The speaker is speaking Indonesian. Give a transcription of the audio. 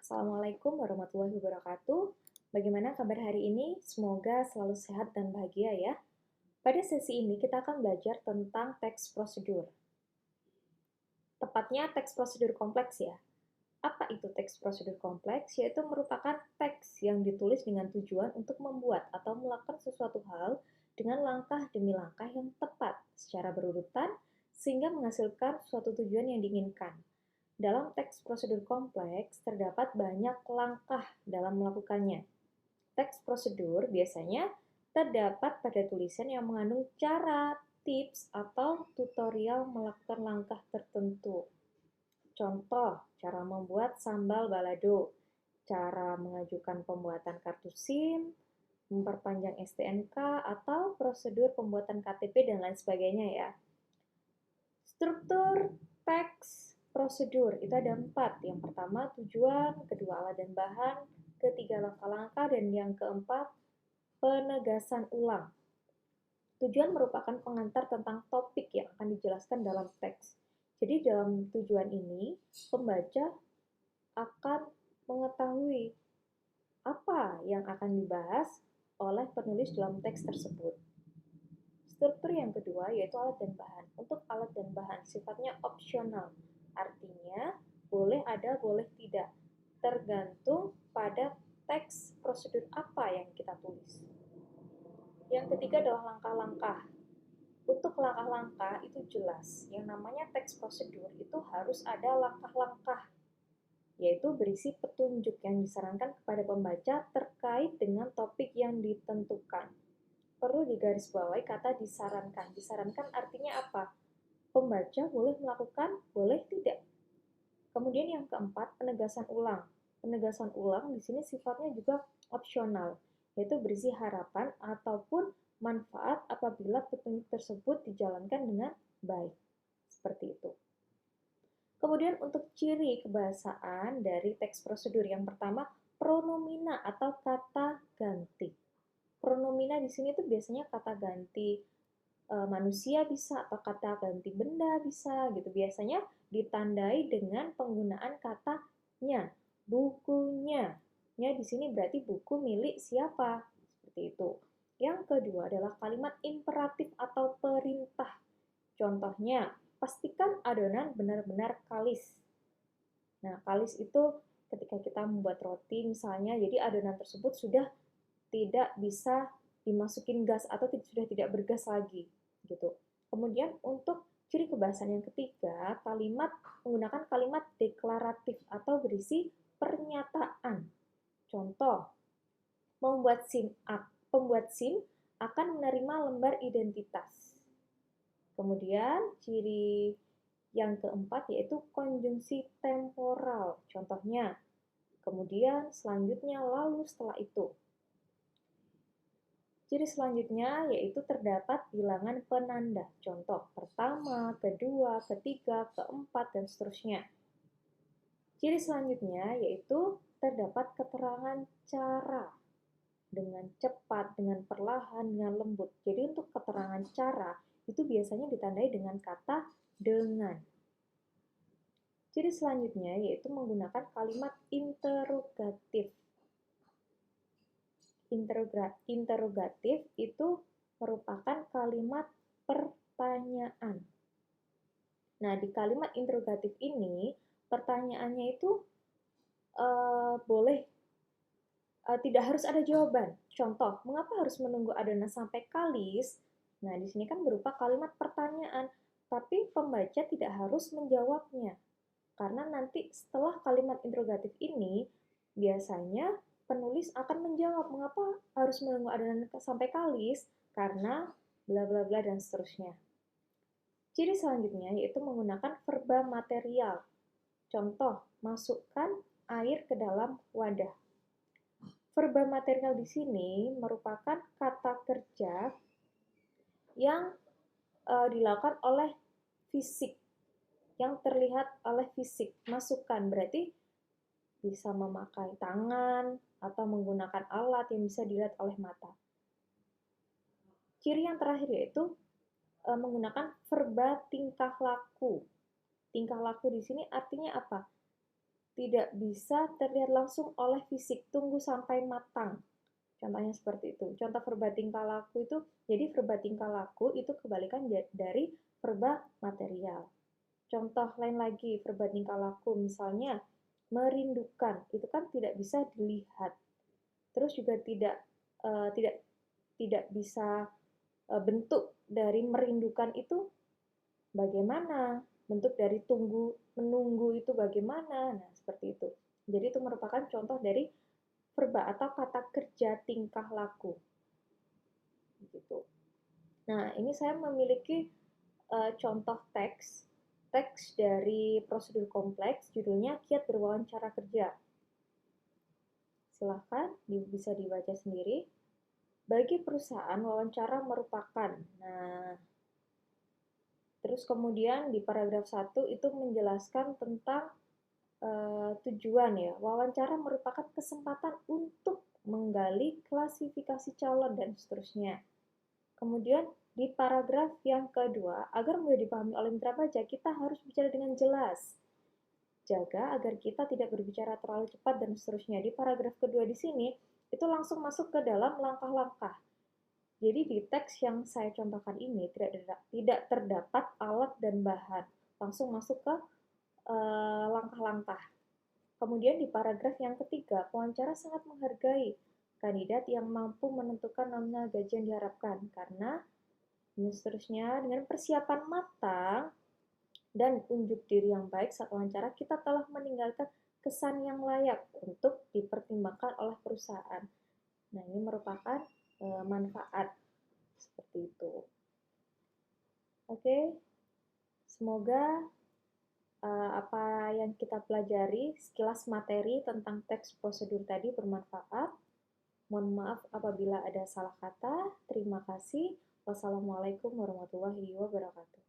Assalamualaikum warahmatullahi wabarakatuh. Bagaimana kabar hari ini? Semoga selalu sehat dan bahagia ya. Pada sesi ini kita akan belajar tentang teks prosedur. Tepatnya teks prosedur kompleks ya. Apa itu teks prosedur kompleks? Yaitu merupakan teks yang ditulis dengan tujuan untuk membuat atau melakukan sesuatu hal dengan langkah demi langkah yang tepat secara berurutan sehingga menghasilkan suatu tujuan yang diinginkan. Dalam teks prosedur kompleks, terdapat banyak langkah dalam melakukannya. Teks prosedur biasanya terdapat pada tulisan yang mengandung cara, tips, atau tutorial melakukan langkah tertentu. Contoh, cara membuat sambal balado, cara mengajukan pembuatan kartu SIM, memperpanjang STNK, atau prosedur pembuatan KTP, dan lain sebagainya ya. Struktur teks prosedur itu ada 4. Yang pertama tujuan, kedua alat dan bahan, ketiga langkah-langkah, dan yang keempat penegasan ulang. Tujuan merupakan pengantar tentang topik yang akan dijelaskan dalam teks. Jadi dalam tujuan ini, pembaca akan mengetahui apa yang akan dibahas oleh penulis dalam teks tersebut. Struktur yang kedua yaitu alat dan bahan. Untuk alat dan bahan sifatnya opsional, artinya boleh ada, boleh tidak, tergantung pada teks prosedur apa yang kita tulis. Yang ketiga adalah langkah-langkah. Untuk langkah-langkah itu jelas, yang namanya teks prosedur itu harus ada langkah-langkah, yaitu berisi petunjuk yang disarankan kepada pembaca terkait dengan topik yang ditentukan. Perlu digarisbawahi kata disarankan. Disarankan artinya apa? Pembaca boleh melakukan, boleh tidak. Kemudian yang keempat, penegasan ulang. Penegasan ulang di sini sifatnya juga opsional, yaitu berisi harapan ataupun manfaat apabila petunjuk tersebut dijalankan dengan baik. Seperti itu. Kemudian untuk ciri kebahasaan dari teks prosedur yang pertama, pronomina atau kata ganti. Pronomina di sini tuh biasanya kata ganti manusia bisa atau kata ganti benda bisa gitu. Biasanya ditandai dengan penggunaan katanya, bukunya. Ya, di sini berarti buku milik siapa? Seperti itu. Yang kedua adalah kalimat imperatif atau perintah. Contohnya, pastikan adonan benar-benar kalis. Nah, kalis itu ketika kita membuat roti misalnya, jadi adonan tersebut sudah tidak bisa dimasukin gas atau sudah tidak bergas lagi gitu. Kemudian untuk ciri kebahasan yang ketiga, menggunakan kalimat deklaratif atau berisi pernyataan. Contoh, pembuat SIM akan menerima lembar identitas. Kemudian ciri yang keempat yaitu konjungsi temporal. Contohnya, kemudian selanjutnya, lalu setelah itu. Ciri selanjutnya yaitu terdapat bilangan penanda. Contoh, pertama, kedua, ketiga, keempat, dan seterusnya. Ciri selanjutnya yaitu terdapat keterangan cara dengan cepat, dengan perlahan, dengan lembut. Jadi untuk keterangan cara itu biasanya ditandai dengan kata dengan. Ciri selanjutnya yaitu menggunakan kalimat interrogatif. Interrogatif itu merupakan kalimat pertanyaan. Nah, di kalimat interrogatif ini, pertanyaannya itu tidak harus ada jawaban. Contoh, mengapa harus menunggu adonan sampai kalis? Nah, di sini kan berupa kalimat pertanyaan, tapi pembaca tidak harus menjawabnya. Karena nanti setelah kalimat interrogatif ini, biasanya penulis akan menjawab mengapa harus menunggu adonan sampai kalis, karena bla bla bla dan seterusnya. Ciri selanjutnya yaitu menggunakan verba material. Contoh, masukkan air ke dalam wadah. Verba material di sini merupakan kata kerja yang dilakukan oleh fisik, yang terlihat oleh fisik. Masukkan berarti bisa memakai tangan atau menggunakan alat yang bisa dilihat oleh mata. Ciri yang terakhir yaitu menggunakan verba tingkah laku. Tingkah laku di sini artinya apa? tidak bisa terlihat langsung oleh fisik, tunggu sampai matang. Contohnya seperti itu. Contoh verba tingkah laku itu, jadi verba tingkah laku itu kebalikan dari verba material. Contoh lain lagi, verba tingkah laku, misalnya merindukan, itu kan tidak bisa dilihat. Terus juga tidak bisa bentuk dari merindukan itu bagaimana, bentuk dari menunggu itu bagaimana. Nah, seperti itu. Jadi itu merupakan contoh dari verba atau kata kerja tingkah laku. Gitu. Nah, ini saya memiliki contoh teks dari prosedur kompleks, judulnya Kiat Berwawancara Kerja. Silahkan bisa dibaca sendiri. Bagi perusahaan, wawancara merupakan, nah, terus kemudian di paragraf 1 itu menjelaskan tentang tujuan ya. Wawancara merupakan kesempatan untuk menggali klasifikasi calon dan seterusnya. Kemudian di paragraf yang kedua, agar mudah dipahami oleh mitra baca, kita harus bicara dengan jelas. Jaga agar kita tidak berbicara terlalu cepat dan seterusnya. Di paragraf kedua di sini, itu langsung masuk ke dalam langkah-langkah. Jadi di teks yang saya contohkan ini tidak terdapat alat dan bahan. Langsung masuk ke langkah-langkah. Kemudian di paragraf yang ketiga, pewawancara sangat menghargai kandidat yang mampu menentukan nominal gaji yang diharapkan karena dan seterusnya dengan persiapan matang dan unjuk diri yang baik saat wawancara kita telah meninggalkan kesan yang layak untuk dipertimbangkan oleh perusahaan. Nah, ini merupakan manfaat seperti itu. Oke, semoga apa yang kita pelajari sekilas materi tentang teks prosedur tadi bermanfaat. Mohon maaf apabila ada salah kata. Terima kasih. Wassalamualaikum warahmatullahi wabarakatuh.